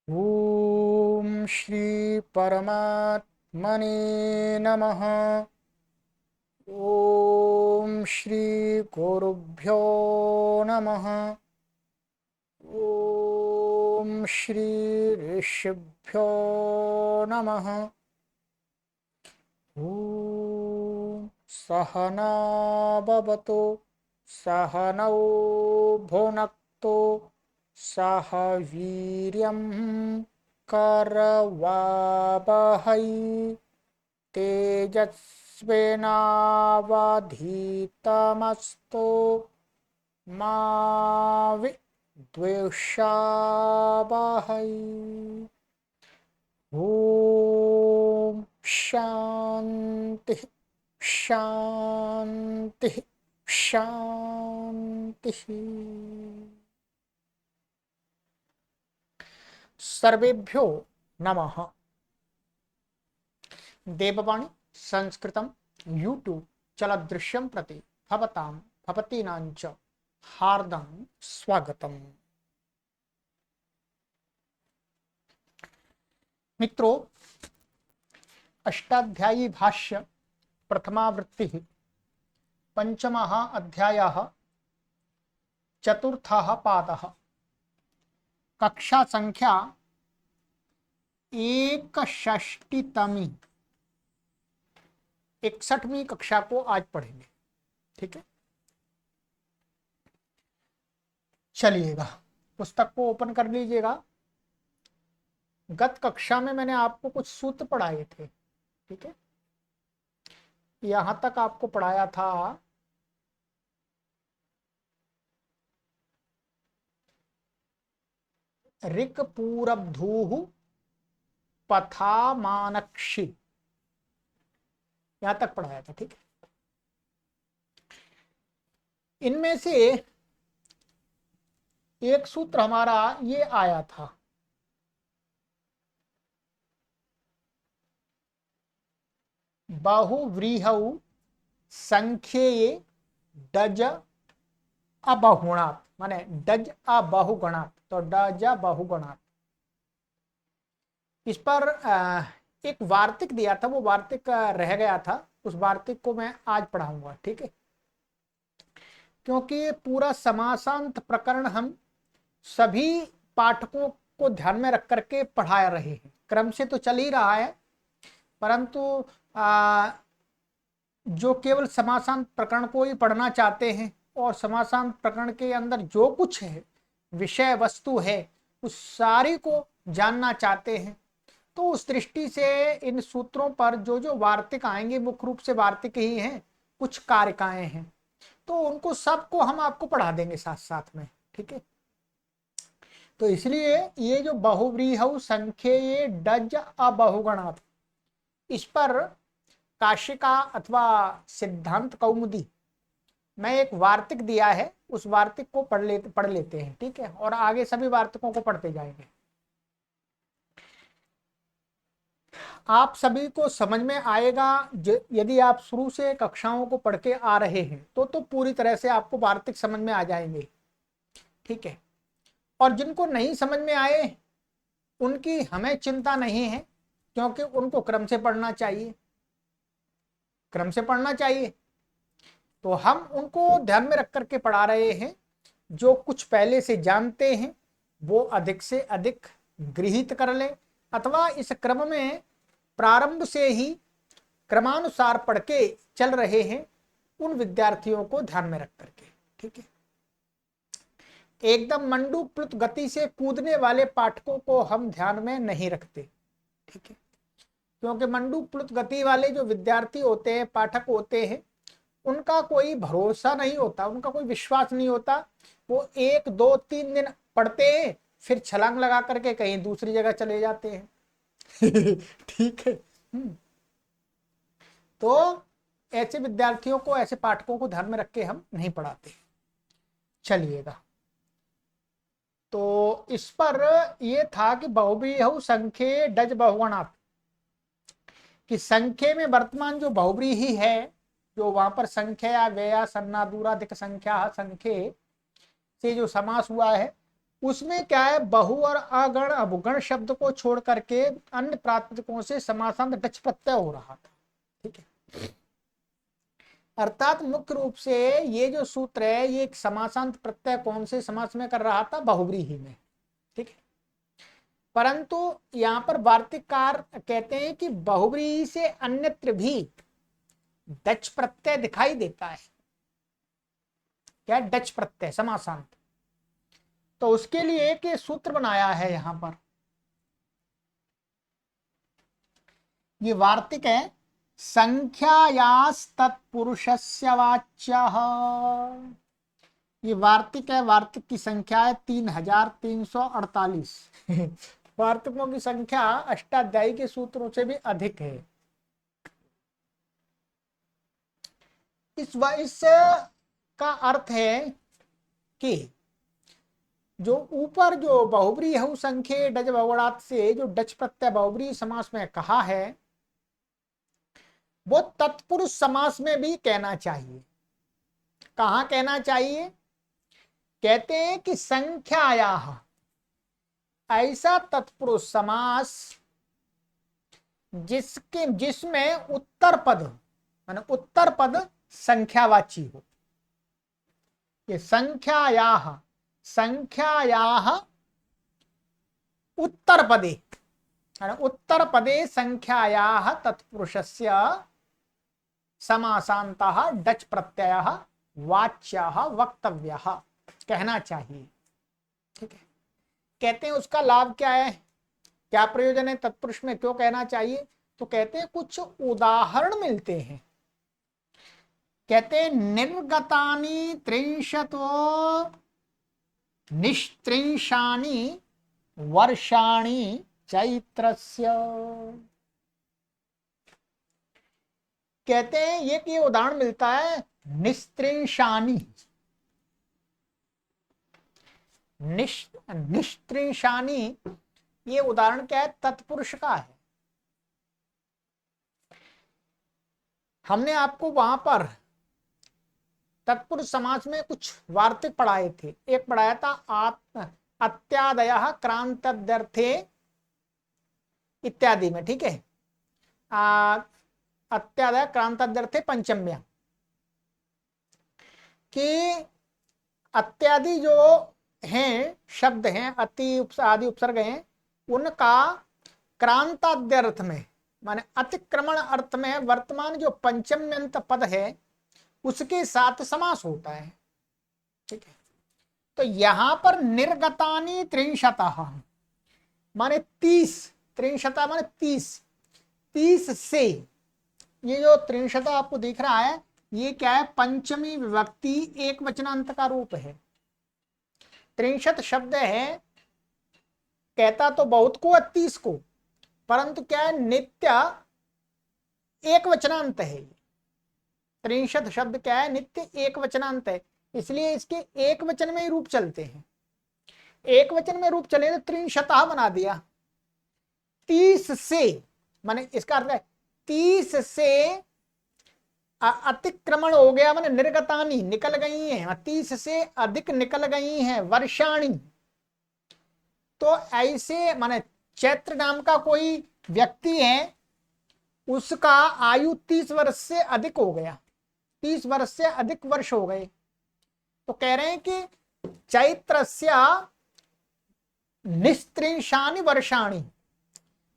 ओम श्री परमात्मने नमः। ओम श्री गुरुभ्यो नमः। ओम श्री ऋषिभ्यो नमः। ओम सहना भवतु सहनौ भुनक्तु सह वीर्यं करवावहै तेजस्विनावधीतमस्तु मा विद्विषावहै। ओम शांति शांति शांति। सर्वेभ्यो नमः। देववाणी संस्कृतं यूट्यूब चलदृश्यं प्रति भवतां भवतीनांच हार्दं स्वागतम्। मित्रों, अष्टाध्यायी भाष्य प्रथमावृत्ति पंचमः अध्यायः चतुर्थः पादः कक्षा संख्या 61तमी 61वीं कक्षा को आज पढ़ेंगे। ठीक है, चलिएगा पुस्तक को ओपन कर लीजिएगा। गत कक्षा में मैंने आपको कुछ सूत्र पढ़ाए थे। ठीक है, यहां तक आपको पढ़ाया था ऋक् पूरब्धूः पथामानक्षि, यहां तक पढ़ाया था। ठीक है, इनमें से एक सूत्र हमारा ये आया था, बहुव्रीहौ संख्ये डज अबहुणात्, माने डज अबहुगणात्, तो डज बहुगणात्। इस पर एक वार्तिक दिया था, वो वार्तिक रह गया था, उस वार्तिक को मैं आज पढ़ाऊंगा। ठीक है, क्योंकि पूरा समासांत प्रकरण हम सभी पाठकों को ध्यान में रख करके पढ़ा रहे हैं। क्रम से तो चल ही रहा है, परंतु जो केवल समासांत प्रकरण को ही पढ़ना चाहते हैं और समासांत प्रकरण के अंदर जो कुछ है विषय वस्तु है उस सारी को जानना चाहते हैं, तो उस दृष्टि से इन सूत्रों पर जो जो वार्तिक आएंगे, मुख्य रूप से वार्तिक ही हैं, कुछ कारिकाएं हैं, तो उनको सबको हम आपको पढ़ा देंगे साथ साथ में। ठीक है, तो इसलिए ये जो बहुव्रीहौ संख्ये डज अबहुगणात्, इस पर काशिका अथवा सिद्धांत कौमुदी में एक वार्तिक दिया है, उस वार्तिक को पढ़ लेते हैं। ठीक है, और आगे सभी वार्तिकों को पढ़ते जाएंगे। आप सभी को समझ में आएगा यदि आप शुरू से कक्षाओं को पढ़ के आ रहे हैं तो पूरी तरह से आपको वार्तिक समझ में आ जाएंगे। ठीक है, और जिनको नहीं समझ में आए उनकी हमें चिंता नहीं है, क्योंकि उनको क्रम से पढ़ना चाहिए, क्रम से पढ़ना चाहिए। तो हम उनको ध्यान में रख करके पढ़ा रहे हैं। जो कुछ पहले से जानते हैं वो अधिक से अधिक गृहीत कर ले, अथवा इस क्रम में प्रारंभ से ही क्रमानुसार पढ़ के चल रहे हैं उन विद्यार्थियों को ध्यान में रख करके। ठीक है, एकदम मंडूक प्लुत गति से कूदने वाले पाठकों को हम ध्यान में नहीं रखते। ठीक है, क्योंकि मंडूक प्लुत गति वाले जो विद्यार्थी होते हैं, पाठक होते हैं, उनका कोई भरोसा नहीं होता, उनका कोई विश्वास नहीं होता। वो 1 2 3 दिन पढ़ते हैं, फिर छलांग लगा करके कहीं दूसरी जगह चले जाते हैं। ठीक है, तो ऐसे विद्यार्थियों को, ऐसे पाठकों को ध्यान में रख के हम नहीं पढ़ाते। चलिएगा, तो इस पर ये था कि बहुव्रीहौ संख्ये डज बहुगणात्, कि संख्या में वर्तमान जो बहुव्रीहि है, जो वहां पर संख्या व्यया सन्ना दूराधिक संख्या संख्ये से जो समास हुआ है, उसमें क्या है, बहु और अगण अवगण शब्द को छोड़ करके अन्य प्रातिपदिकों से समासांत डच प्रत्यय हो रहा था। ठीक है, अर्थात मुख्य रूप से ये जो सूत्र है ये एक समासांत प्रत्यय कौन से समास में कर रहा था, बहुव्रीहि में। ठीक है, परंतु यहां पर वार्तिककार कहते हैं कि बहुव्रीहि से अन्यत्र भी डच प्रत्यय दिखाई देता है। क्या, डच प्रत्यय समासांत। तो उसके लिए एक सूत्र बनाया है यहां पर, ये वार्तिक है, संख्यायास तत्पुरुषस्य वाच्यः। ये वार्तिक है, वार्तिक की संख्या है 3348। वार्तिकों की संख्या अष्टाध्यायी के सूत्रों से भी अधिक है। इस का अर्थ है कि जो ऊपर जो बहुव्रीहि संख्ये डज बहुवचनात् से जो डच प्रत्यय बहुव्रीहि समास में कहा है वो तत्पुरुष समास में भी कहना चाहिए। कहाँ कहना चाहिए? कहते हैं कि संख्यायाः, ऐसा तत्पुरुष समास जिसमें उत्तर पद माने उत्तर पद संख्यावाची हो। ये संख्यायाः उत्तर पदे उत्तर पदे संख्यायाः तत्पुरुषस्य समासान्तः डच प्रत्ययः वाच्यः वक्तव्यः, कहना चाहिए। ठीक है, कहते हैं उसका लाभ क्या है, क्या प्रयोजन है, तत्पुरुष में क्यों कहना चाहिए? तो कहते हैं कुछ उदाहरण मिलते हैं। कहते हैं निर्गतानि त्रिंशतो निस्त्रिंशानि वर्षाणि चैत्रस्य। कहते हैं ये उदाहरण मिलता है निस्त्रिंशानि। निस्त्रिंशानि ये उदाहरण क्या है, तत्पुरुष का है। हमने आपको वहां पर तत्पुरुष समास में कुछ वार्तिक पढ़ाए थे। एक पढ़ाया था अत्यादयः क्रांत्यर्थे इत्यादि में। ठीक है, अत्यादय क्रांत्यर्थे पंचम्या, कि अत्यादि जो हैं शब्द हैं, अति आदि उपसर्ग हैं, उनका क्रांताद्यर्थ में माने अतिक्रमण अर्थ में वर्तमान जो पंचम्यंत पद है उसके साथ समास होता है। ठीक है, तो यहां पर निर्गतानि त्रिंशतः माने 30, त्रिंशतः माने 30 से, ये जो त्रिंशतः आपको दिख रहा है ये क्या है, पंचमी विभक्ति एक वचनांत का रूप है। त्रिंशत शब्द है, कहता तो बहुत को 30 को, परंतु क्या है, नित्य एक वचनांत है। त्रिंशत शब्द क्या है, नित्य एक वचनांत है, इसलिए इसके एक वचन में ही रूप चलते हैं। एक वचन में रूप चले तो त्रिंशतः बना दिया। 30 से माने इसका अर्थ है 30 से अतिक्रमण हो गया, माने निर्गतानी निकल गई हैं, 30 से अधिक निकल गई हैं वर्षाणी। तो ऐसे माने चैत्र नाम का कोई व्यक्ति है, उसका आयु 30 वर्ष से अधिक हो गया, 30 वर्ष से अधिक वर्ष हो गए। तो कह रहे हैं कि चैत्रस्य निस्त्रिंशानि वर्षाणि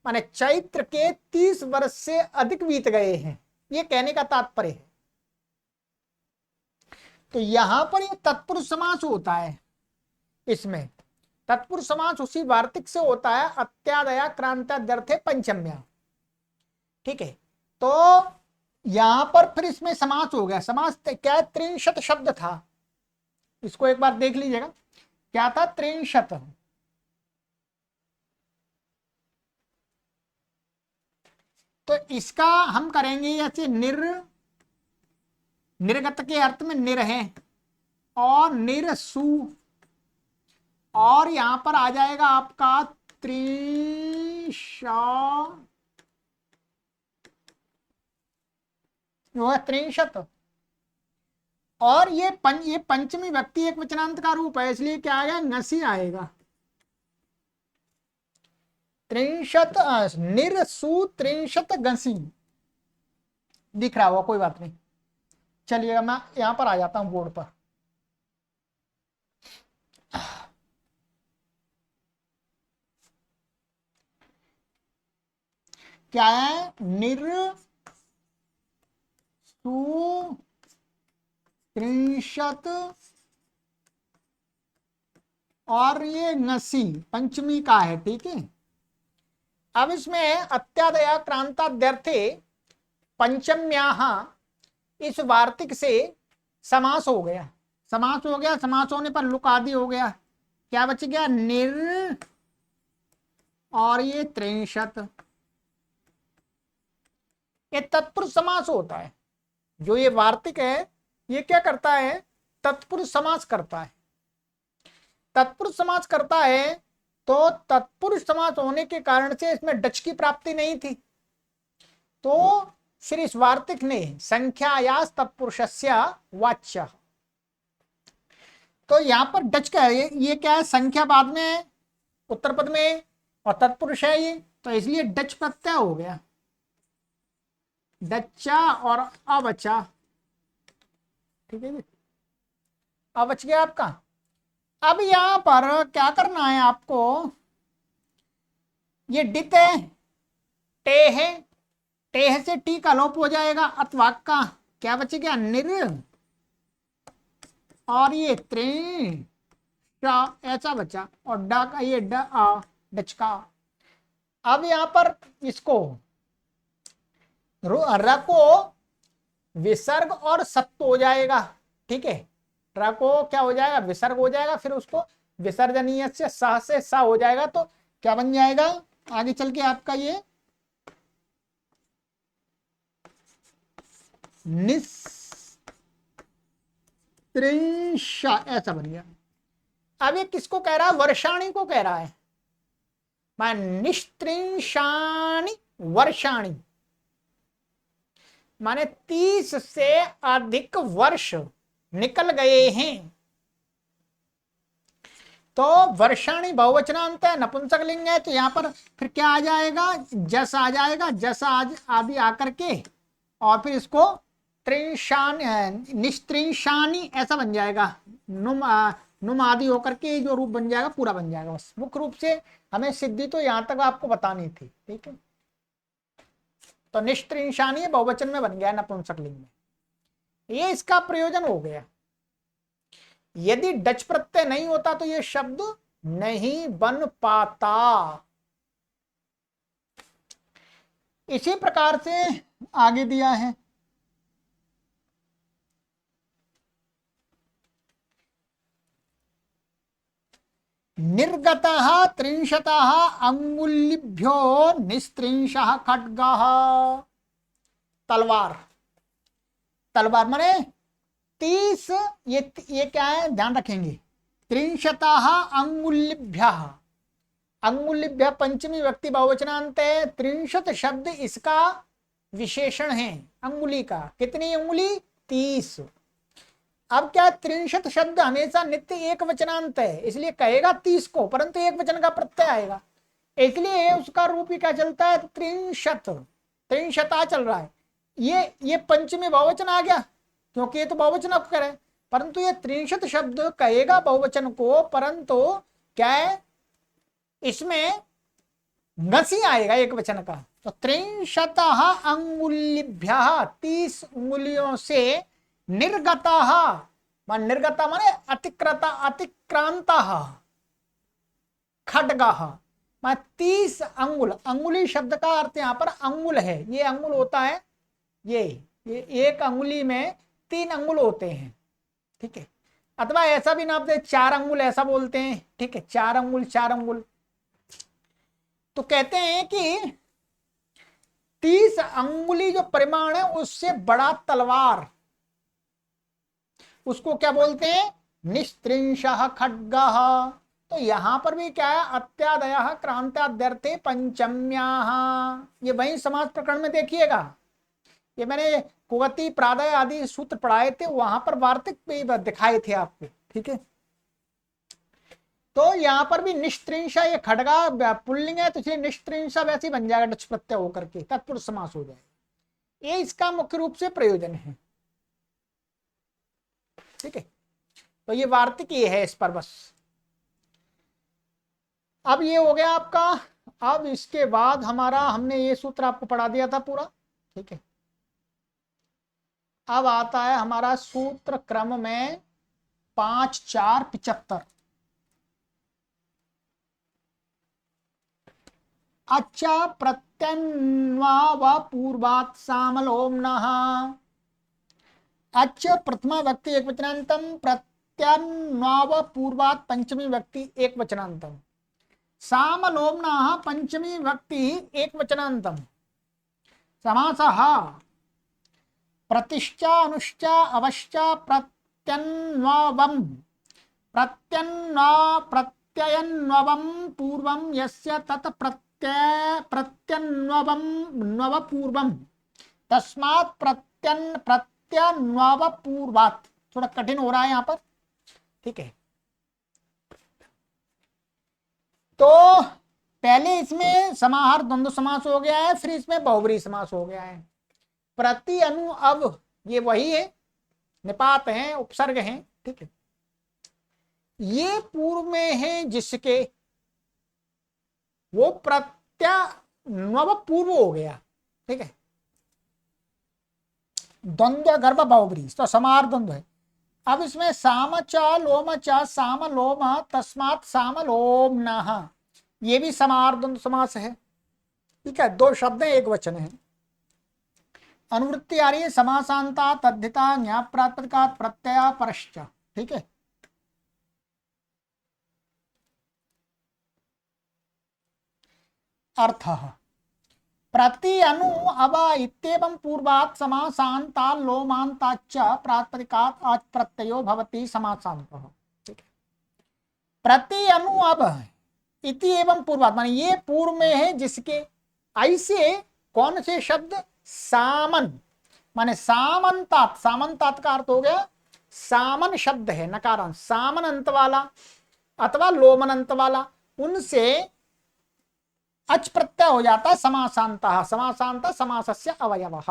माने चैत्र के 30 वर्ष से अधिक बीत गए हैं, ये कहने का तात्पर्य है। तो यहां पर ये तत्पुरुष समास होता है। इसमें तत्पुरुष समास उसी वार्तिक से होता है, अत्यादया क्रांत्याद्यर्थे पंचम्या। ठीक है, तो यहां पर फिर इसमें समास हो गया। समास क्या, त्रिंशत शब्द था, इसको एक बार देख लीजिएगा, क्या था, त्रिंशत। तो इसका हम करेंगे ऐसे, निर्गत के अर्थ में निर है और निरसु, और यहां पर आ जाएगा आपका त्रिंशत। और ये पंचमी व्यक्ति एक वचनांत का रूप है, इसलिए क्या आएगा, नसी आएगा। त्रिंशत निर्सुत्रिंशत गसी दिख रहा होगा, कोई बात नहीं। चलिएगा मैं यहां पर आ जाता हूं बोर्ड पर। क्या है? निर्सुत्रिंशत और ये नसी पंचमी का है, ठीक है। अब इसमें अत्यादया क्रांताद्यर्थे पंचम्याः इस वार्तिक से समास हो गया। समास हो गया, समास होने पर लुक आदि हो गया। क्या बच गया? निर और ये त्रिंशत। ये तत्पुरुष समास होता है। जो ये वार्तिक है ये क्या करता है? तत्पुरुष समास करता है। तत्पुरुष समास करता है तो तत्पुरुष समास होने के कारण से इसमें डच की प्राप्ति नहीं थी, तो फिर इस वार्तिक ने संख्यायास तत्पुरुषस्य वाच्य, तो यहां पर डच का है। ये क्या है? संख्या बाद में उत्तर पद में और तत्पुरुष है ये, तो इसलिए डच प्रत्यय हो गया। डच्चा और अवचा, ठीक है जी। अवच गया आपका। अब यहां पर क्या करना है आपको? ये डित है, टे है, टेह से टी का लोप हो जाएगा। अतवाक का क्या बचेगा? निर और ये त्रिं ऐसा बचा, और डा का ये डच का। अब यहां पर इसको र को विसर्ग और सत्व हो जाएगा, ठीक है। र को क्या हो जाएगा? विसर्ग हो जाएगा, फिर उसको विसर्जनीय से सा हो जाएगा, तो क्या बन जाएगा आगे चल के आपका? ये निस्त्रिंशा ऐसा बन गया। अब ये किसको कह रहा है? वर्षाणी को कह रहा है। निस्त्रिंशाणी वर्षाणी माने 30 से अधिक वर्ष निकल गए हैं। तो वर्षाणी बहुवचनांत है, नपुंसक लिंग है, तो यहां पर फिर क्या आ जाएगा? जस आ जाएगा। जस आदि आकर के और फिर इसको निस्त्रिंशानी ऐसा बन जाएगा। नुम आदि होकर के जो रूप बन जाएगा पूरा बन जाएगा। बस मुख्य रूप से हमें सिद्धि तो यहां तक आपको बतानी थी, ठीक है। तो निस्त्रिंशानी बहुवचन में बन गया नपुंसक लिंग में, ये इसका प्रयोजन हो गया। यदि डच प्रत्यय नहीं होता तो ये शब्द नहीं बन पाता। इसी प्रकार से आगे दिया है। निर्गतः त्रिंशतः अंगुलिभ्यो निस्त्रिंशः खड्गः। तलवार, तलवार माने 30, ये क्या है? ध्यान रखेंगे। त्रिंशतः अंगुलिभ्यः, अंगुलिभ्य पंचमी व्यक्ति बहुवचनांत है। त्रिंशत शब्द इसका विशेषण है अंगुली का। कितनी अंगुली? 30। अब क्या? त्रिंशत शब्द हमेशा नित्य एक वचनांत है, इसलिए कहेगा 30 को, परंतु एक वचन का प्रत्यय आएगा, इसलिए उसका रूप ही क्या चलता है? त्रिंशत, त्रिंशता चल रहा है। ये पंचमी बहुवचन आ गया, क्योंकि ये तो बहुवचन को करे, परंतु ये त्रिंशत शब्द कहेगा बहुवचन को, परंतु क्या है? इसमें घसी आएगा एक वचन का। तो त्रिंशतः अंगुलिभ्यः 30 उंगलियों से निर्गतः, निर्गता माने अतिक्रता अतिक्रांतः खड्गः 30 अंगुल। अंगुली शब्द का अर्थ यहाँ पर अंगुल है। ये अंगुल होता है, ये एक अंगुली में 3 अंगुल होते हैं, ठीक है। अथवा ऐसा भी नाप दे 4 अंगुल ऐसा बोलते हैं, ठीक है। 4 अंगुल 4 अंगुल। तो कहते हैं कि 30 अंगुली जो परिमाण है उससे बड़ा तलवार, उसको क्या बोलते हैं? निस्त्रिंशः खड्गः। तो यहां पर भी क्या है? अत्यादयः क्रांताद्यर्थे पंचम्याः। ये वही समास प्रकरण में देखिएगा, ये मैंने कुवति प्रादय आदि सूत्र पढ़ाए थे, वहां पर वार्तिक पे दिखाए थे आपको, ठीक है। तो यहाँ पर भी निष्त्रिंशा, ये खड़गा पुल्लिंग है तो इसलिए निष्त्रिंशा वैसे ही बन जाएगा, डच प्रत्यय होकर के तत्पुरुष समास हो जाएगा। ये इसका मुख्य रूप से प्रयोजन है। ठीक है, तो ये वार्तिक ये है इस पर बस। अब ये हो गया आपका। अब इसके बाद हमारा, हमने ये सूत्र आपको पढ़ा दिया था पूरा। ठीक है, अब आता है हमारा सूत्र क्रम में 5-4-75। अच्छा, प्रत्यन्वा व पूर्वात् सामलोम्नः। अच्छा, प्रथमा व्यक्ति एक वचनांतम, प्रत्यन्वा व पूर्वात् पंचमी व्यक्ति एक वचनांतम, सामलोम्नः पंचमी व्यक्ति एक वचनांतम। समासः प्रतिश्चा अनुश्चा अवश्चा प्रत्यन्ववम्, प्रत्ययन्ववम् पूर्वं यस्य तत् प्रत्यन्ववम् न्वव पूर्वं, तस्मात् प्रत्यन्वव पूर्वात्। थोड़ा कठिन हो रहा है यहाँ पर। ठीक है, तो पहले इसमें समाहार द्वंद्व समास हो गया है, फिर इसमें बहुब्रीहि समास हो गया है। प्रति अनु अब ये वही है, निपात हैं, उपसर्ग हैं। ठीक है, ये पूर्व में है जिसके, वो प्रत्यन्वव पूर्व हो गया। ठीक है, द्वंद्व गर्भ बहुब्रीहि तो समाहार द्वंद्व है। अब इसमें साम च लोम च साम लोम तस्मात् साम लोम्नः, ये भी समाहार द्वंद्व समास है। ठीक है, दो शब्द हैं, एक वचन है। अनुवृत्ति आ रही है समासांता तद्धिता ज्ञाप प्रातिपदिकात् प्रत्यय परश्च। ठीक है, अर्थः प्रति अनु अव इत्येवं पूर्वात् समासान्ता लोमान्ताच्च प्रातिपदिकात् आच् प्रत्ययो भवति समासान्तः। ठीक है, प्रति अनु अब इति एवं पूर्वात्, माने ये पूर्व में है जिसके। ऐसे कौन से शब्द? सामन, माने सामंतात, सामंतात का अर्थ हो गया सामन शब्द है नकारांत, सामन अंत वाला अथवा लोमन अंत वाला, उनसे अच प्रत्यय हो जाता है समासांतः। समासांत समासस्य अवयवः।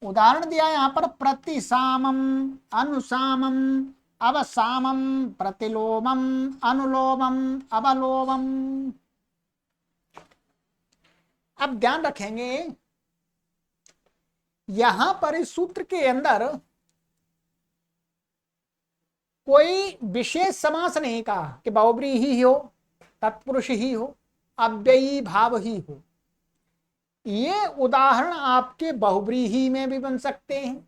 उदाहरण दिया यहां पर, प्रतिसामम, अनुसामम, अवसामम, प्रतिलोमम, अनुलोमम, अवलोमम। अब ध्यान रखेंगे यहां पर इस सूत्र के अंदर कोई विशेष समास नहीं कहा कि बहुब्रीहि ही हो, तत्पुरुष ही हो, अव्ययी भाव ही हो। ये उदाहरण आपके बहुब्रीहि में भी बन सकते हैं,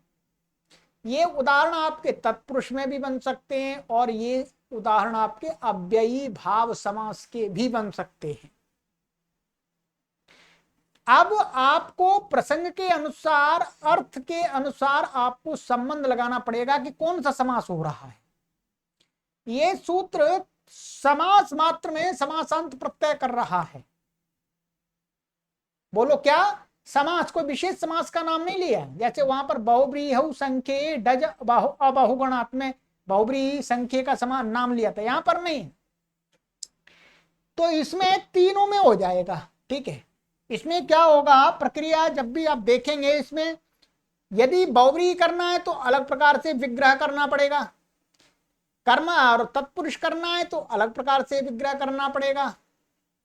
ये उदाहरण आपके तत्पुरुष में भी बन सकते हैं, और ये उदाहरण आपके अव्ययी भाव समास के भी बन सकते हैं। अब आपको प्रसंग के अनुसार, अर्थ के अनुसार आपको संबंध लगाना पड़ेगा कि कौन सा समास हो रहा है। ये सूत्र समास मात्र में समासांत प्रत्यय कर रहा है। बोलो क्या? समास, कोई विशेष समास का नाम नहीं लिया। जैसे वहां पर बहुब्रीहि संख्ये डज अबहुगणात् में बहुब्रीहि संख्ये का समान नाम लिया था, यहां पर नहीं। तो इसमें तीनों में हो जाएगा। ठीक है, इसमें क्या होगा प्रक्रिया, जब भी आप देखेंगे इसमें यदि बहुब्रीहि करना है तो अलग प्रकार से विग्रह करना पड़ेगा, कर्म और तत्पुरुष करना है तो अलग प्रकार से विग्रह करना पड़ेगा,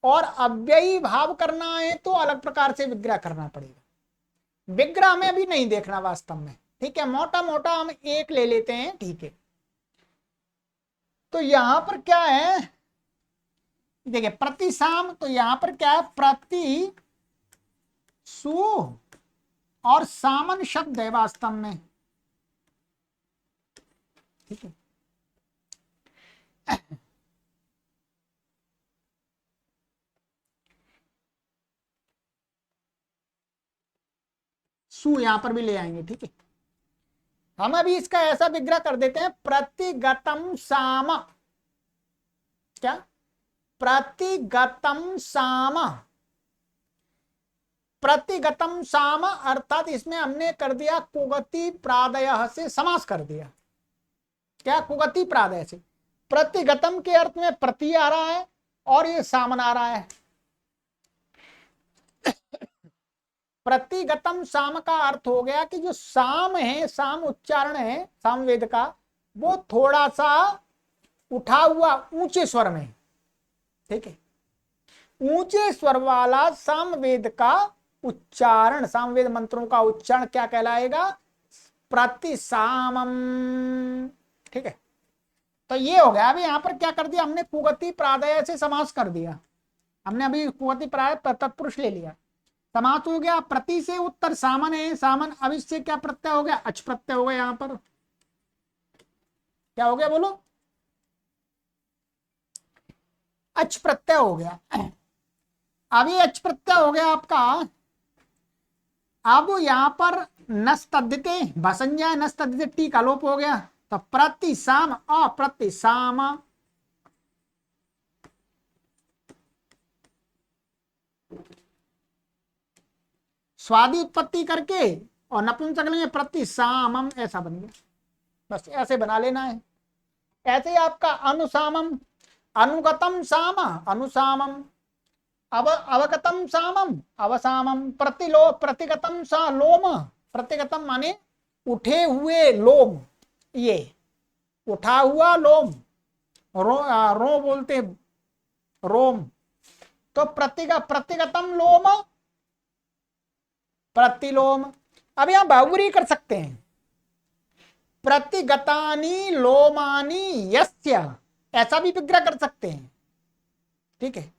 और अव्ययी भाव करना है तो अलग प्रकार से विग्रह करना पड़ेगा। विग्रह में भी नहीं देखना वास्तव में। ठीक है, मोटा मोटा हम एक ले लेते हैं। ठीक है, तो यहां पर क्या है, देखिए प्रतिसाम, तो यहां पर क्या है, प्रति सु और सामन शब्द है वास्तव में। ठीक है, सु यहां पर भी ले आएंगे। ठीक है, हम अभी इसका ऐसा विग्रह कर देते हैं, प्रतिगतम साम। क्या? प्रतिगतम साम, प्रतिगतम साम अर्थात इसमें हमने कर दिया कुगति प्रादय से समास कर दिया। क्या? कुगति प्रादय से। प्रतिगतम के अर्थ में प्रति आ रहा है और ये सामन आ रहा है। प्रतिगतम साम का अर्थ हो गया कि जो साम है, साम उच्चारण है सामवेद का, वो थोड़ा सा उठा हुआ ऊंचे स्वर में, ठीक है, ऊंचे स्वर वाला सामवेद का उच्चारण, सामवेद मंत्रों का उच्चारण क्या कहलाएगा? प्रतिसामम। ठीक है, तो ये हो गया। अभी यहां पर क्या कर दिया हमने? कुगति प्रादय से समास कर दिया हमने। अभी कुगति प्राय तत्पुरुष ले लिया, समास हो गया। प्रति से उत्तर सामन है, सामन। अब इससे क्या प्रत्यय हो गया? अच प्रत्यय हो गया। यहां पर क्या हो गया बोलो? अच प्रत्यय हो गया। अभी अच प्रत्यय हो गया आपका। अब यहां पर नस तद्धिते भसंज्ञा, नस तद्धिते टी का लोप हो गया, तो प्रतिसाम अप्रतिसाम। स्वादि उत्पत्ति करके और नपुंसकलिंग में प्रतिसामम ऐसा बन गया। बस ऐसे बना लेना है। ऐसे ही आपका अनुसामम, अनुगतम साम, अनुसामम, अवगतम सामम, अवसामम, प्रतिगतम सा लोम, प्रतिगतम माने उठे हुए लोम, ये उठा हुआ लोम, रो बोलते रोम, तो प्रतिगतम लोम, प्रतिलोम। अब यहां बाहुरी कर सकते हैं, प्रतिगतानी लोमानी यस्य, ऐसा भी विग्रह कर सकते हैं। ठीक है,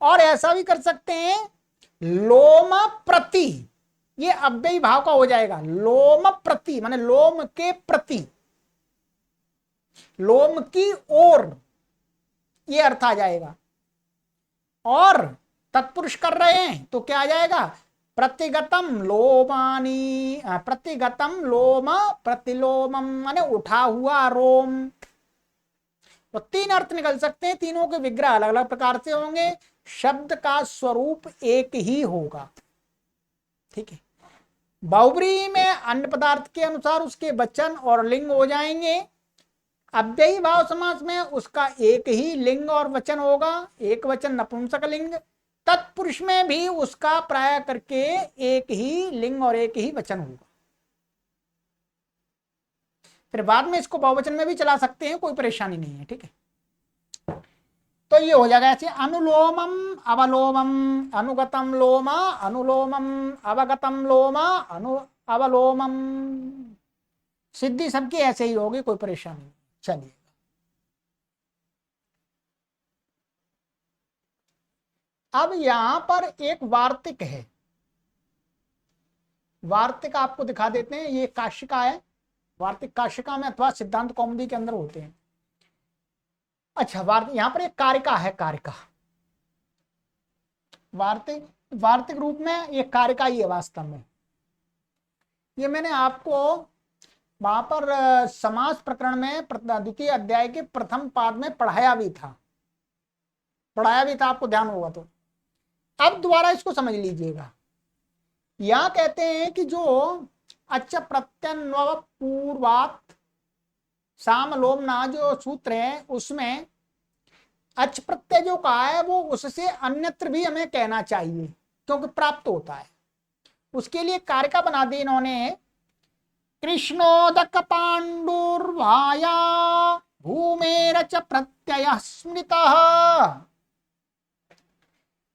और ऐसा भी कर सकते हैं लोम प्रति, ये अव्ययी भाव का हो जाएगा। लोम प्रति माने लोम के प्रति, लोम की ओर, ये अर्थ आ जाएगा। और तत्पुरुष कर रहे हैं तो क्या आ जाएगा? प्रतिगतम लोमानी, प्रतिगतम लोम प्रतिलोमम माने उठा हुआ रोम। तो तीन अर्थ निकल सकते हैं, तीनों के विग्रह अलग अलग प्रकार से होंगे, शब्द का स्वरूप एक ही होगा। ठीक है, बहुब्रीहि में अन्य पदार्थ के अनुसार उसके वचन और लिंग हो जाएंगे। अव्ययी भाव समास में उसका एक ही लिंग और वचन होगा, एक वचन नपुंसक लिंग। तत्पुरुष में भी उसका प्राय करके एक ही लिंग और एक ही वचन होगा। फिर बाद में इसको बहुवचन में भी चला सकते हैं, कोई परेशानी नहीं है। ठीक है, तो ये हो जाएगा ऐसे अनुलोमम अवलोमम, अनुगतम लोमा अनुलोमम, अवगतम लोमा अवलोमम। सिद्धि सबकी ऐसे ही होगी, कोई परेशानी नहीं। चलिए, अब यहां पर एक वार्तिक है, वार्तिक आपको दिखा देते हैं। ये काशिका है, वार्तिक काशिका में अथवा सिद्धांत कौमुदी के अंदर होते हैं। अच्छा, वार्तिक यहां पर एक कारिका है, कारिका वार्तिक, वार्तिक रूप में ये कारिका ही है वास्तव में। ये मैंने आपको वहां पर समास प्रकरण में द्वितीय अध्याय के प्रथम पाद में पढ़ाया भी था, आपको ध्यान होगा तो। अब दोबारा इसको समझ लीजिएगा। यहां कहते हैं कि जो अच्छा प्रत्यन्वय पूर्वात साम लोमना जो सूत्र है, उसमें अच प्रत्यय जो कहा है वो उससे अन्यत्र भी हमें कहना चाहिए, क्योंकि प्राप्त होता है। उसके लिए कारिका बना दी इन्होंने। कृष्णोदक पांडुर्वाया भूमेरच प्रत्यय स्मृतः,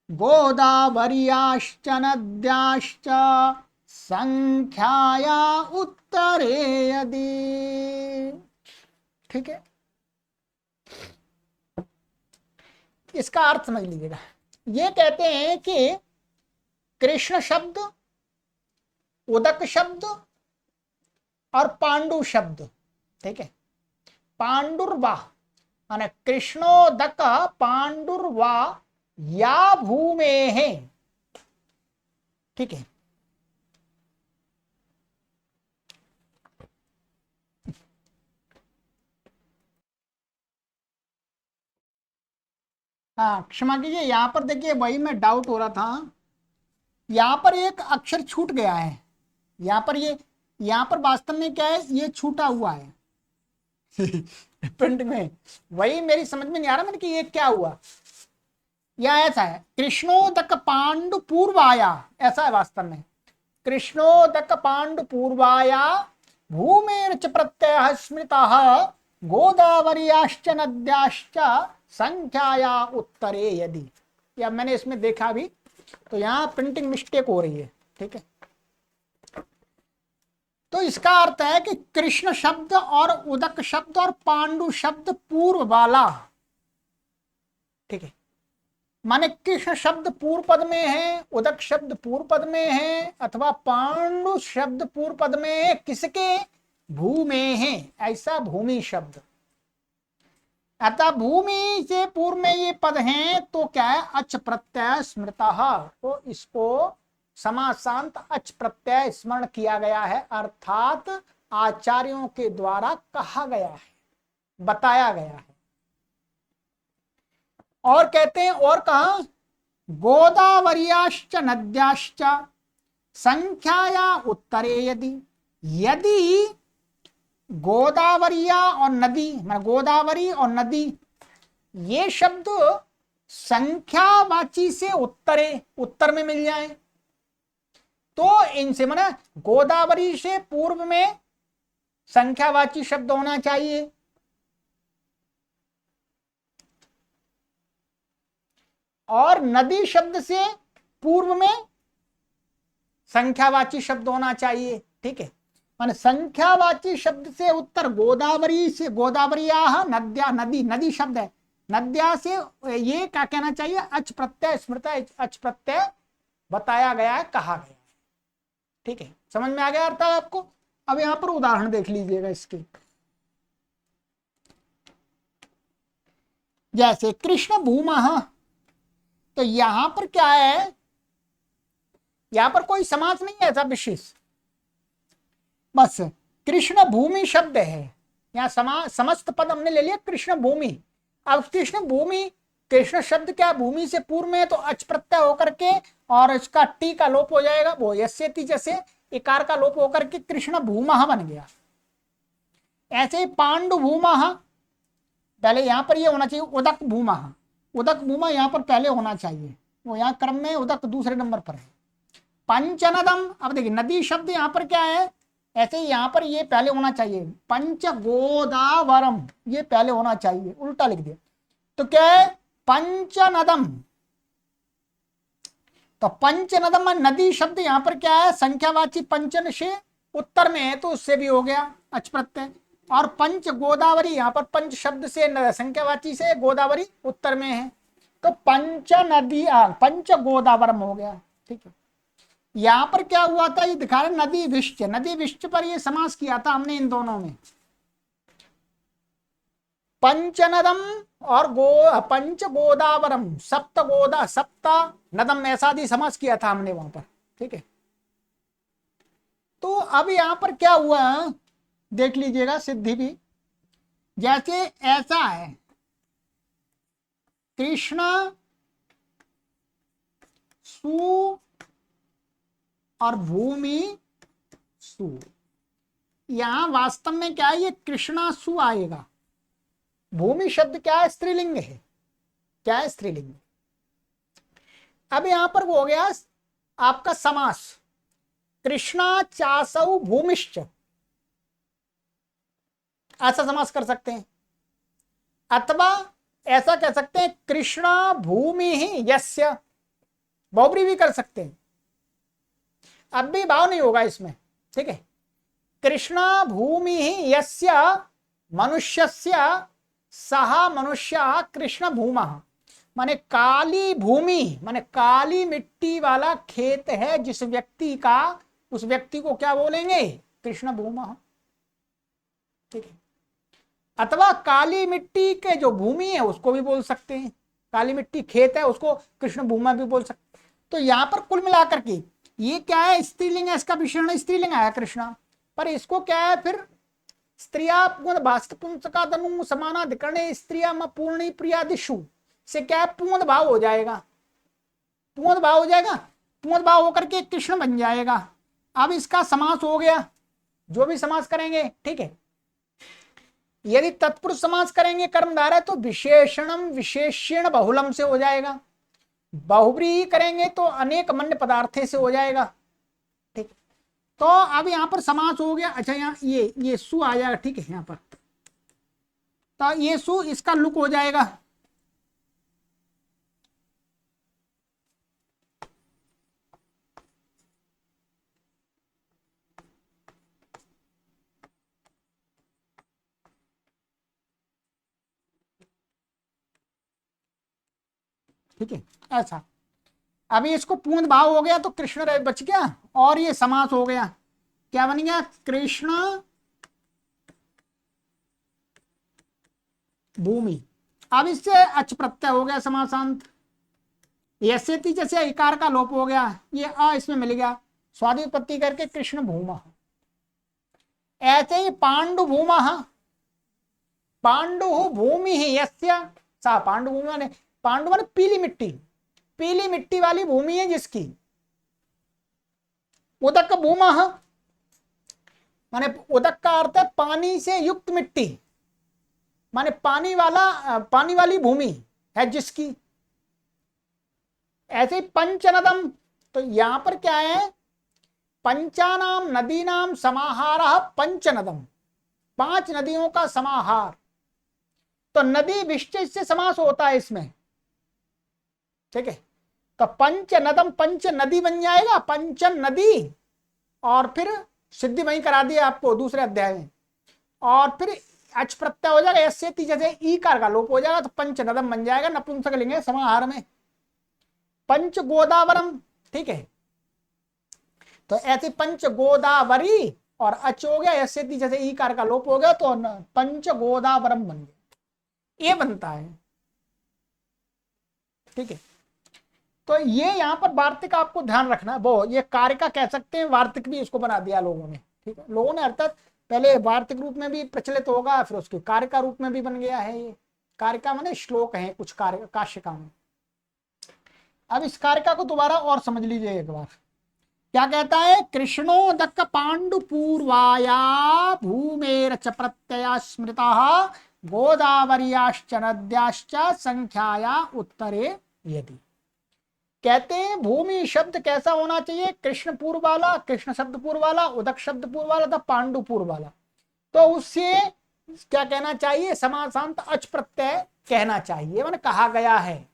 गोदावरीयाश्च नद्याश्च संख्याया उत्तरे यदि। ठीक है, इसका अर्थ समझ लीजिएगा। ये कहते हैं कि कृष्ण शब्द, उदक शब्द और पांडु शब्द, ठीक है, पांडुर्वा माने कृष्णोदक पांडुर्वा या भूमे है। ठीक है, हाँ क्षमा कीजिए, यहां पर देखिए वही में डाउट हो रहा था, यहां पर एक अक्षर छूट गया है। यहां पर ये, यहां पर वास्तव में क्या है, ये छूटा हुआ है। प्रिंट में वही मेरी समझ में नहीं आ रहा मैंने कि ये क्या हुआ। या ऐसा है कृष्णोदक पांडु पूर्वाया, ऐसा है वास्तव में कृष्णोदक पांडु पूर्वाया भूमेर्च प्रत्यय स्मृतः गोदावरीयाश्च नद्याश्च संख्याया उत्तरे यदि। या मैंने इसमें देखा भी तो यहाँ प्रिंटिंग मिस्टेक हो रही है, ठीक है। तो इसका अर्थ है कि कृष्ण शब्द और उदक शब्द और पांडु शब्द पूर्व वाला, ठीक है। माने कृष्ण शब्द पूर्व पद में है, उदक शब्द पूर्व पद में है, अथवा पांडु शब्द पूर्व पद में है, किसके? भू में है, ऐसा भूमि शब्द। अतः भूमि से पूर्व में ये पद हैं तो क्या है? अच प्रत्यय स्मृतः, तो इसको समासांत अच प्रत्यय स्मरण किया गया है, अर्थात आचार्यों के द्वारा कहा गया है, बताया गया है। और कहते हैं और कहा गोदावरीयाश्च नद्याश्च संख्याया उत्तरे यदि। यदि गोदावरिया और नदी, मतलब गोदावरी और नदी, ये शब्द संख्यावाची से उत्तरे, उत्तर में मिल जाए तो इनसे माना गोदावरी से पूर्व में संख्यावाची शब्द होना चाहिए, और नदी शब्द से पूर्व में संख्यावाची शब्द होना चाहिए, ठीक है। माने संख्यावाची शब्द से उत्तर गोदावरी से, गोदावरिया नद्या, नदी, नदी शब्द है, नद्या से ये क्या कहना चाहिए? अच प्रत्यय स्मृत, अच प्रत्यय बताया गया है, कहा गया है, ठीक है। समझ में आ गया अर्थ आपको? अब यहां पर उदाहरण देख लीजिएगा इसके। जैसे कृष्ण भूमः, तो यहां पर क्या है? यहां पर कोई समास नहीं है ऐसा विशेष, बस कृष्ण भूमि शब्द है। यहाँ समस्त पद हमने ले लिया कृष्ण भूमि। अब कृष्ण भूमि, कृष्ण शब्द क्या भूमि से पूर्व में, तो अच प्रत्यय होकर के और इसका टी का लोप हो जाएगा, वो यस्यति जैसे इकार का लोप होकर के कृष्ण भूमः बन गया। ऐसे ही पांडु भूमः, पहले यहां पर ये होना चाहिए उदक भूमः, उदक भूमः यहां पर पहले होना चाहिए, वो यहाँ क्रम में उदक दूसरे नंबर पर है। पंचनदम, अब देखिए नदी शब्द यहाँ पर क्या है? ऐसे ही यहां पर ये पहले होना चाहिए, पंच गोदावरम ये पहले होना चाहिए, उल्टा लिख दिया तो क्या है? पंचनदम। तो पंचनदम नदी शब्द यहां पर क्या है? संख्यावाची पंचन से उत्तर में है तो उससे भी हो गया अच प्रत्यय। और पंच गोदावरी, यहां पर पंच शब्द से संख्यावाची से गोदावरी उत्तर में है तो पंच नदी, पंच गोदावरम हो गया, ठीक है। यहां पर क्या हुआ था? ये दिखा रहे नदी विश्च, नदी विश्च पर ये समास किया था हमने इन दोनों में, पंचनदम और पंच गोदावरम, सप्त गोदा, सप्त नदम, ऐसा आदि समास किया था हमने वहां पर, ठीक है। तो अब यहां पर क्या हुआ देख लीजिएगा सिद्धि भी। जैसे ऐसा है कृष्ण सु और भूमि सु, यहां वास्तव में क्या है? ये कृष्णा सु आएगा। भूमि शब्द क्या है? स्त्रीलिंग है, क्या है? स्त्रीलिंग। अब यहां पर वो हो गया आपका समास, कृष्णा चासौ भूमिश्च, ऐसा समास कर सकते हैं। अथवा ऐसा कह सकते हैं कृष्णा भूमि ही यस्य, बहुब्री भी कर सकते हैं, अब भी भाव नहीं होगा इसमें, ठीक है। कृष्णा भूमि ही यस्य मनुष्यस्य सह मनुष्य कृष्ण भूमः, माने काली भूमि, माने काली मिट्टी वाला खेत है जिस व्यक्ति का, उस व्यक्ति को क्या बोलेंगे? कृष्ण भूमः, ठीक है। अथवा काली मिट्टी के जो भूमि है उसको भी बोल सकते हैं, काली मिट्टी खेत है उसको कृष्ण भूमा भी बोल सकते। तो यहाँ पर कुल मिलाकर के ये क्या है? स्त्रीलिंग है, इसका विशेषण स्त्रीलिंग आया कृष्णा, पर इसको क्या है फिर? स्त्रिया पुंसकादनु समानाधिकरणे स्त्रिया पूर्णी प्रियादिशु से क्या है? पूर्ण भाव हो जाएगा, पूर्ण भाव हो जाएगा, पूर्ण भाव होकर के कृष्ण बन जाएगा। अब इसका समास हो गया, जो भी समास करेंगे, ठीक है। यदि तत्पुरुष समास करेंगे कर्मधारय तो विशेषणम विशेष्यण बहुलम से हो जाएगा। बहुव्रीहि करेंगे तो अनेक मन्य पदार्थे से हो जाएगा। ठीक, तो अब यहां पर समास हो गया। अच्छा, यहाँ ये सु आ जाएगा। ठीक है, यहां पर तो ये सु इसका लुक हो जाएगा। ठीक है, ऐसा। अभी इसको पूर्ण भाव हो गया तो कृष्ण बच गया और ये समास हो गया। क्या बन गया? कृष्ण भूमि। अब इससे अच प्रत्यय हो गया समासांत। यस्यति जैसे इकार का लोप हो गया, ये अ इसमें मिल गया, स्वादि उत्पत्ति करके कृष्ण भूमा। ऐसे ही पांडु भूमा, पांडु भूमि ही यस्य सा पांडु भूमि माने, पांडु माने पीली मिट्टी, पीली मिट्टी वाली भूमि है जिसकी। उदक भूमा माने उदक का अर्थ है पानी से युक्त मिट्टी, माने पानी वाली भूमि है जिसकी। ऐसे पंचनदम, तो यहां पर क्या है? पंचानाम नदीनाम समाहारः पंचनदम, 5 नदियों का समाहार। तो नदी विशेष से समास होता है इसमें। ठीक है, तो पंच नदम, पंच नदी बन जाएगा, पंचन नदी। और फिर सिद्धि वहीं करा दिया आपको दूसरे अध्याय में। और फिर अच प्रत्यय हो जाएगा, ऐसे जैसे ईकार का लोप हो जाएगा तो पंच नदम बन जाएगा, नपुंसक लिंग है समाहार में। पंच गोदावरम। ठीक है, तो ऐसे पंच गोदावरी और अच हो गया, ऐसे जैसे ईकार का लोप हो गया तो पंच गोदावरम बन गया, ये बनता है। ठीक है, तो ये यहां पर वार्तिक आपको ध्यान रखना है। वो ये कार्य का कह सकते हैं, वार्तिक भी इसको बना दिया लोगों ने। ठीक है, लोगों ने अर्थात पहले वार्तिक रूप में भी प्रचलित होगा, फिर उसके कार्य का रूप में भी बन गया है। ये कार्य का माने श्लोक है कुछ कार्य काशिका में। अब इस कारिका को दोबारा और समझ लीजिए एक बार। क्या कहता है? कृष्णोदक पांडु पूर्वाया भूमेर च प्रत्यया स्मृता गोदावरियाश्च नद्याश्च संख्याया उत्तरे यदि। कहते हैं भूमि शब्द कैसा होना चाहिए? कृष्ण पूर्व वाला, कृष्ण शब्द पूर्व वाला, उदक शब्द पूर्व वाला था, पांडु पूर्व वाला। तो उससे क्या कहना चाहिए? समासांत अच प्रत्यय कहना चाहिए, मैंने कहा गया है।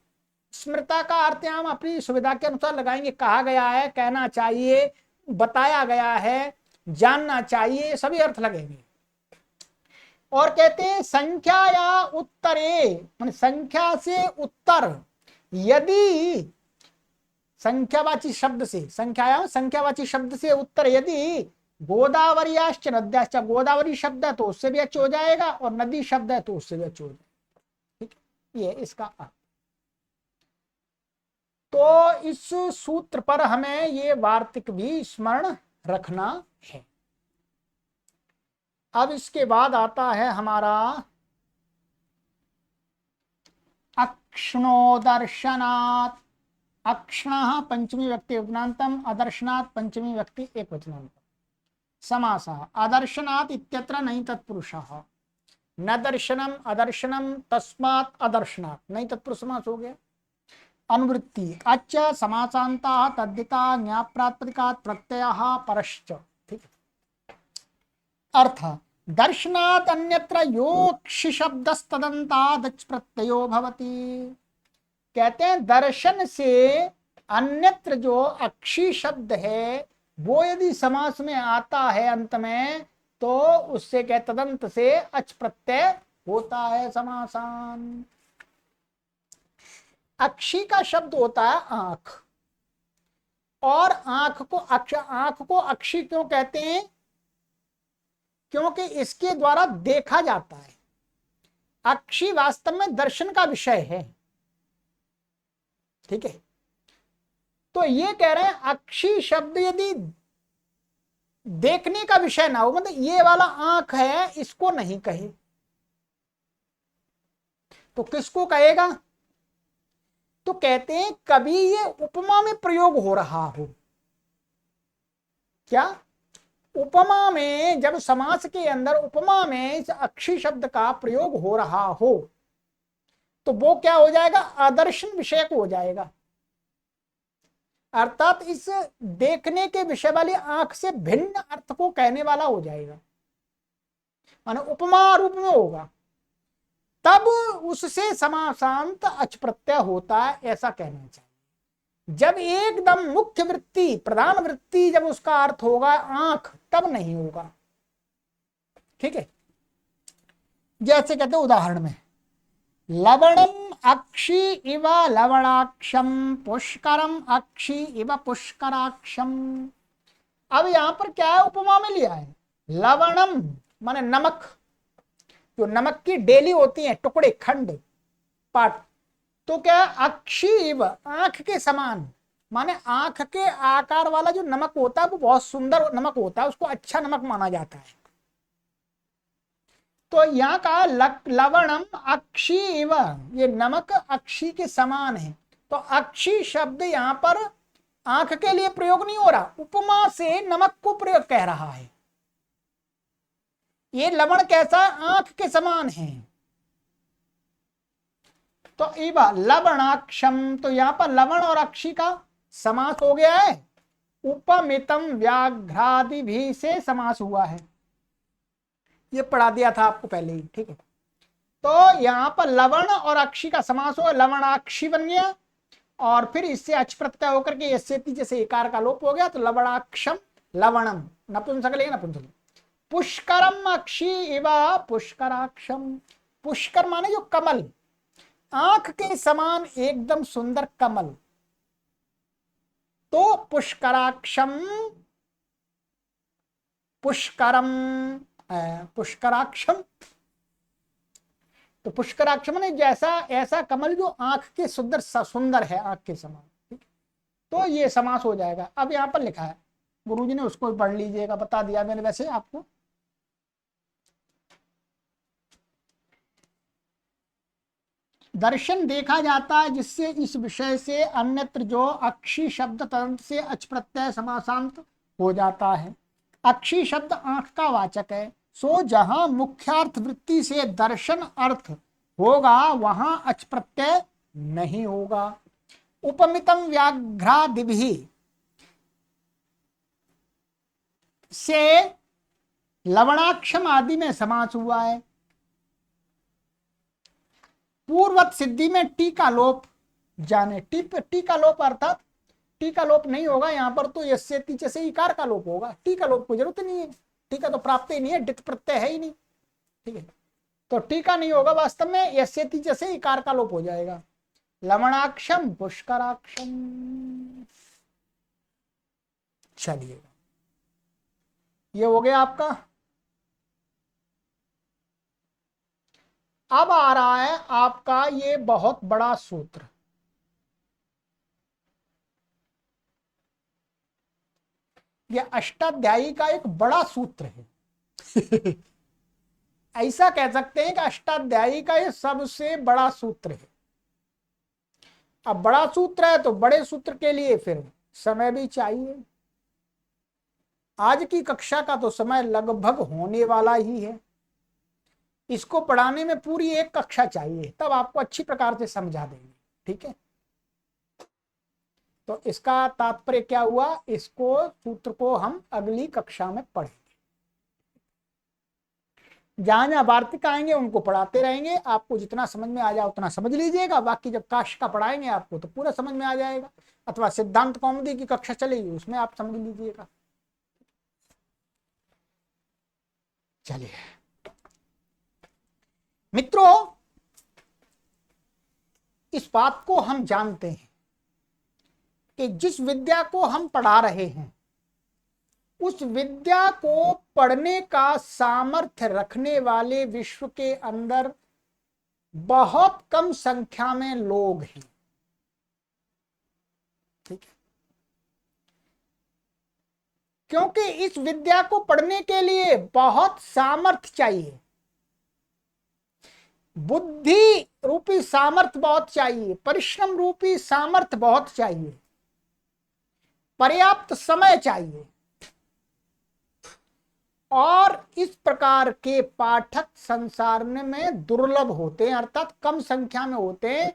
स्मृता का अर्थ हम अपनी सुविधा के अनुसार लगाएंगे। कहा गया है, कहना चाहिए, बताया गया है, जानना चाहिए, सभी अर्थ लगेंगे। और कहते हैं संख्या या उत्तरे, मान संख्या से उत्तर, यदि संख्यावाची शब्द से, संख्यावाची शब्द से उत्तर यदि गोदावरियाश्च नद्याश्च, गोदावरी शब्द है तो उससे भी अच्छ हो जाएगा, और नदी शब्द है तो उससे भी अच्छ हो जाएगा। ठीक, ये इसका अर्थ। तो इस सूत्र पर हमें ये वार्तिक भी स्मरण रखना है। अब इसके बाद आता है हमारा अक्ष्णो दर्शनात्। अक्ष्णः पंचमी व्यक्ति उपनान्तम, अदर्शनात् पंचमी व्यक्ति एक वचनान्तम। समासः अदर्शनात् इत्यत्र नहीं तत्पुरुषः, न दर्शनम अदर्शनम तस्मात् अदर्शनात् नहीं तत्पुरुष समास हो गया। अनुवृत्ति अच समासांता तद्धिता ज्ञाप्रातिपदिकात् प्रत्ययः परश्च। ठीक है, अर्थ दर्शनात् अन्यत्र योक्षि शब्दस्तदन्तादच प्रत्ययो भवति। कहते हैं दर्शन से अन्यत्र जो अक्षी शब्द है वो यदि समास में आता है अंत में, तो उससे क्या तदंत से अच प्रत्यय होता है समासान। अक्षी का शब्द होता है आंख, और आंख को अक्षी क्यों कहते हैं? क्योंकि इसके द्वारा देखा जाता है। अक्षी वास्तव में दर्शन का विषय है। ठीक है, तो ये कह रहे हैं अक्षी शब्द यदि देखने का विषय ना हो, मतलब ये वाला आंख है, इसको नहीं कहे तो किसको कहेगा? तो कहते हैं कभी ये उपमा में प्रयोग हो रहा हो। क्या? उपमा में, जब समास के अंदर उपमा में इस अक्षी शब्द का प्रयोग हो रहा हो तो वो क्या हो जाएगा, आदर्शन विषयक हो जाएगा, अर्थात इस देखने के विषय वाली आंख से भिन्न अर्थ को कहने वाला हो जाएगा, माने उपमा रूप में होगा, तब उससे समासांत अच प्रत्यय होता है, ऐसा कहना चाहिए। जब एकदम मुख्य वृत्ति, प्रधान वृत्ति जब उसका अर्थ होगा आंख, तब नहीं होगा। ठीक है, जैसे कहते उदाहरण में, लवणम अक्षी इव लवणाक्षम पुष्करम अक्षी इव पुष्कराक्षम। अब यहां पर क्या है, उपमा में लिया है। लवणम माने नमक, जो नमक की डेली होती है, टुकड़े, खंड, पार्ट, तो क्या अक्षी इव आंख के समान, माने आंख के आकार वाला जो नमक होता है वो बहुत सुंदर नमक होता है, उसको अच्छा नमक माना जाता है। तो यहाँ का लवणम अक्षी इव, ये नमक अक्षी के समान है। तो अक्षी शब्द यहाँ पर आंख के लिए प्रयोग नहीं हो रहा, उपमा से नमक को प्रयोग कह रहा है। ये लवण कैसा, आंख के समान है। तो इव लवणाक्षम, तो यहाँ पर लवण और अक्षी का समास हो गया है, उपमितम व्याघ्रादि भी से समास हुआ है, ये पढ़ा दिया था आपको पहले ही। ठीक है, तो यहां पर लवण और अक्षी का समास हो, लवणाक्षी बन गया, और फिर इससे अच प्रत्यय होकर के यस्य जैसे एकार का लोप हो गया, तो लवणाक्षम लवणम, नपुंसक लेंगे नपुंसक। पुष्करम अक्षी इवा पुष्कराक्षम, पुष्कर माने जो कमल, आंख के समान एकदम सुंदर कमल, तो पुष्कराक्षम पुष्करम पुष्कराक्षम, तो पुष्कराक्षम ने जैसा ऐसा कमल जो आंख के सुंदर सुंदर है, आंख के समान। ठीक, तो ये समास हो जाएगा। अब यहां पर लिखा है, गुरुजी ने उसको पढ़ लीजिएगा, बता दिया मैंने वैसे आपको। दर्शन देखा जाता है जिससे इस विषय से अन्यत्र जो अक्षी शब्द तदंत से अच प्रत्यय समासांत हो जाता है। अक्षी शब्द आंख का वाचक है, सो जहां मुख्यार्थ वृत्ति से दर्शन अर्थ होगा वहां अच प्रत्यय नहीं होगा। उपमितम व्याघ्रादिभि से लवणाक्षम आदि में समास हुआ है। पूर्वत सिद्धि में टीका लोप जाने, टीका लोप अर्थात टीका लोप नहीं होगा यहाँ पर, तो यस्य तीचे से इकार का लोप होगा, टीका लोप को जरूरत नहीं है, टीका तो प्राप्त ही नहीं है, डित प्रत्यय है ही नहीं। ठीक है, तो टीका नहीं होगा, वास्तव में यस्य तीचे से इकार का लोप हो जाएगा। लवणाक्षम पुष्कराक्षम। चलिए, ये हो गया आपका। अब आ रहा है आपका ये बहुत बड़ा सूत्र, ये अष्टाध्यायी का एक बड़ा सूत्र है। ऐसा कह सकते हैं कि अष्टाध्यायी का ये सबसे बड़ा सूत्र है। अब बड़ा सूत्र है तो बड़े सूत्र के लिए फिर समय भी चाहिए। आज की कक्षा का तो समय लगभग होने वाला ही है, इसको पढ़ाने में पूरी एक कक्षा चाहिए, तब आपको अच्छी प्रकार से समझा देंगे। ठीक है, तो इसका तात्पर्य क्या हुआ, इसको सूत्र को हम अगली कक्षा में पढ़ेंगे। जहां जहां वार्तिक आएंगे उनको पढ़ाते रहेंगे, आपको जितना समझ में आ जाए उतना समझ लीजिएगा, बाकी जब काश का पढ़ाएंगे आपको तो पूरा समझ में आ जाएगा, अथवा सिद्धांत कौमुदी की कक्षा चलेगी उसमें आप समझ लीजिएगा। चलिए मित्रों, इस बात को हम जानते हैं कि जिस विद्या को हम पढ़ा रहे हैं उस विद्या को पढ़ने का सामर्थ्य रखने वाले विश्व के अंदर बहुत कम संख्या में लोग हैं। ठीक है, क्योंकि इस विद्या को पढ़ने के लिए बहुत सामर्थ्य चाहिए, बुद्धि रूपी सामर्थ्य बहुत चाहिए, परिश्रम रूपी सामर्थ्य बहुत चाहिए, पर्याप्त समय चाहिए। और इस प्रकार के पाठक संसार में दुर्लभ होते हैं, अर्थात कम संख्या में होते हैं,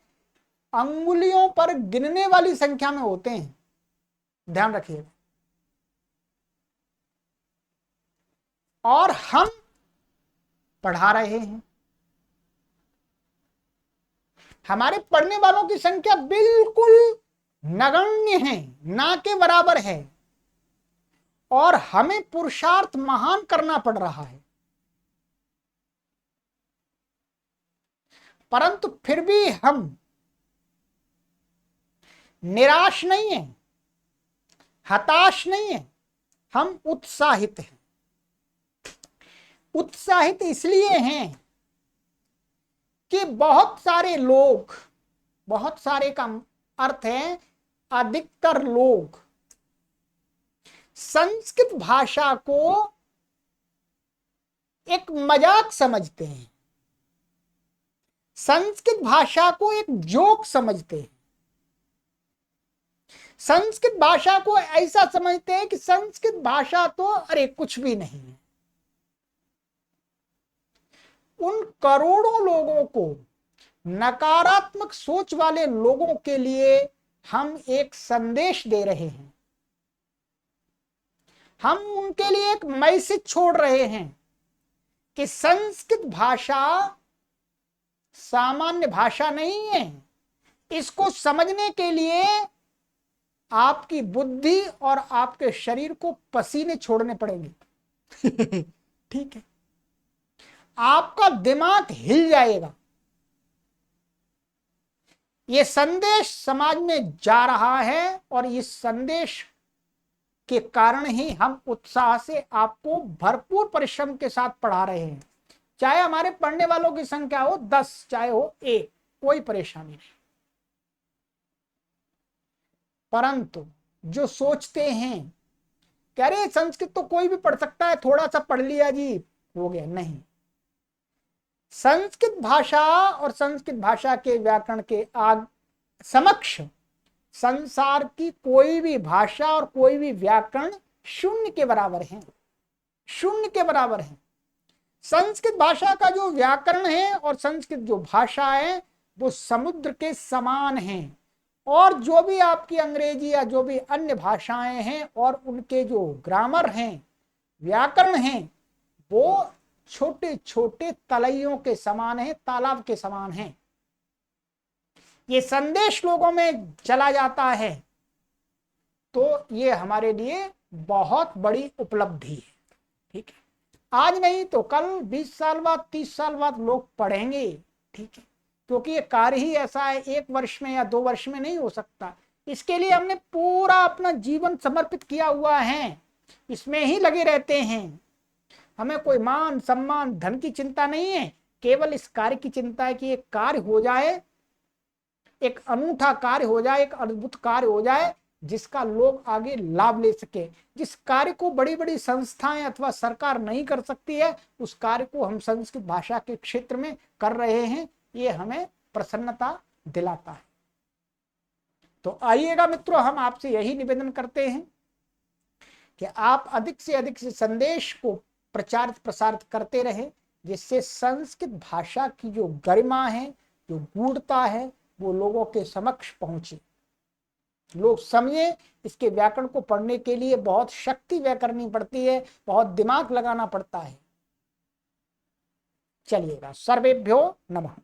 अंगुलियों पर गिनने वाली संख्या में होते हैं। ध्यान रखिएगा। और हम पढ़ा रहे हैं, हमारे पढ़ने वालों की संख्या बिल्कुल नगण्य है, ना के बराबर है, और हमें पुरुषार्थ महान करना पड़ रहा है। परंतु फिर भी हम निराश नहीं है, हताश नहीं है, हम उत्साहित हैं। उत्साहित इसलिए हैं कि बहुत सारे लोग, बहुत सारे का अर्थ है अधिकतर लोग, संस्कृत भाषा को एक मजाक समझते हैं, संस्कृत भाषा को एक जोक समझते हैं, संस्कृत भाषा को ऐसा समझते हैं कि संस्कृत भाषा तो अरे कुछ भी नहीं है। उन करोड़ों लोगों को, नकारात्मक सोच वाले लोगों के लिए हम एक संदेश दे रहे हैं, हम उनके लिए एक मैसेज छोड़ रहे हैं कि संस्कृत भाषा सामान्य भाषा नहीं है। इसको समझने के लिए आपकी बुद्धि और आपके शरीर को पसीने छोड़ने पड़ेंगे। ठीक है, आपका दिमाग हिल जाएगा। ये संदेश समाज में जा रहा है और इस संदेश के कारण ही हम उत्साह से आपको भरपूर परिश्रम के साथ पढ़ा रहे हैं। चाहे हमारे पढ़ने वालों की संख्या हो 10, चाहे हो 1, कोई परेशानी नहीं। परंतु जो सोचते हैं कह रहे संस्कृत तो कोई भी पढ़ सकता है, थोड़ा सा पढ़ लिया जी हो गया, नहीं। संस्कृत भाषा और संस्कृत भाषा के व्याकरण के समक्ष संसार की कोई भी भाषा और कोई भी व्याकरण शून्य के बराबर है, शून्य के बराबर है। संस्कृत भाषा का जो व्याकरण है और संस्कृत जो भाषा है वो समुद्र के समान है, और जो भी आपकी अंग्रेजी या जो भी अन्य भाषाएं हैं और उनके जो ग्रामर हैं, व्याकरण हैं, वो छोटे छोटे तलैयों के समान है, तालाब के समान है। ये संदेश लोगों में चला जाता है तो ये हमारे लिए बहुत बड़ी उपलब्धि है। ठीक है, आज नहीं तो कल, 20 साल बाद, 30 साल बाद लोग पढ़ेंगे। ठीक है, क्योंकि ये कार्य ही ऐसा है, 1 वर्ष में या 2 वर्ष में नहीं हो सकता। इसके लिए हमने पूरा अपना जीवन समर्पित किया हुआ है, इसमें ही लगे रहते हैं। हमें कोई मान सम्मान धन की चिंता नहीं है, केवल इस कार्य की चिंता है कि एक कार्य हो जाए, एक अनूठा कार्य हो जाए, एक अद्भुत कार्य हो जाए जिसका लोग आगे लाभ ले सके। जिस कार्य को बड़ी बड़ी संस्थाएं अथवा सरकार नहीं कर सकती है, उस कार्य को हम संस्कृत भाषा के क्षेत्र में कर रहे हैं, ये हमें प्रसन्नता दिलाता है। तो आइएगा मित्रों, हम आपसे यही निवेदन करते हैं कि आप अधिक से अधिक से संदेश को प्रचारित प्रसारित करते रहे, जिससे संस्कृत भाषा की जो गरिमा है, जो गूढ़ता है, वो लोगों के समक्ष पहुंचे, लोग समझे। इसके व्याकरण को पढ़ने के लिए बहुत शक्ति व्यय करनी पड़ती है, बहुत दिमाग लगाना पड़ता है। चलिएगा, सर्वेभ्यो नमः।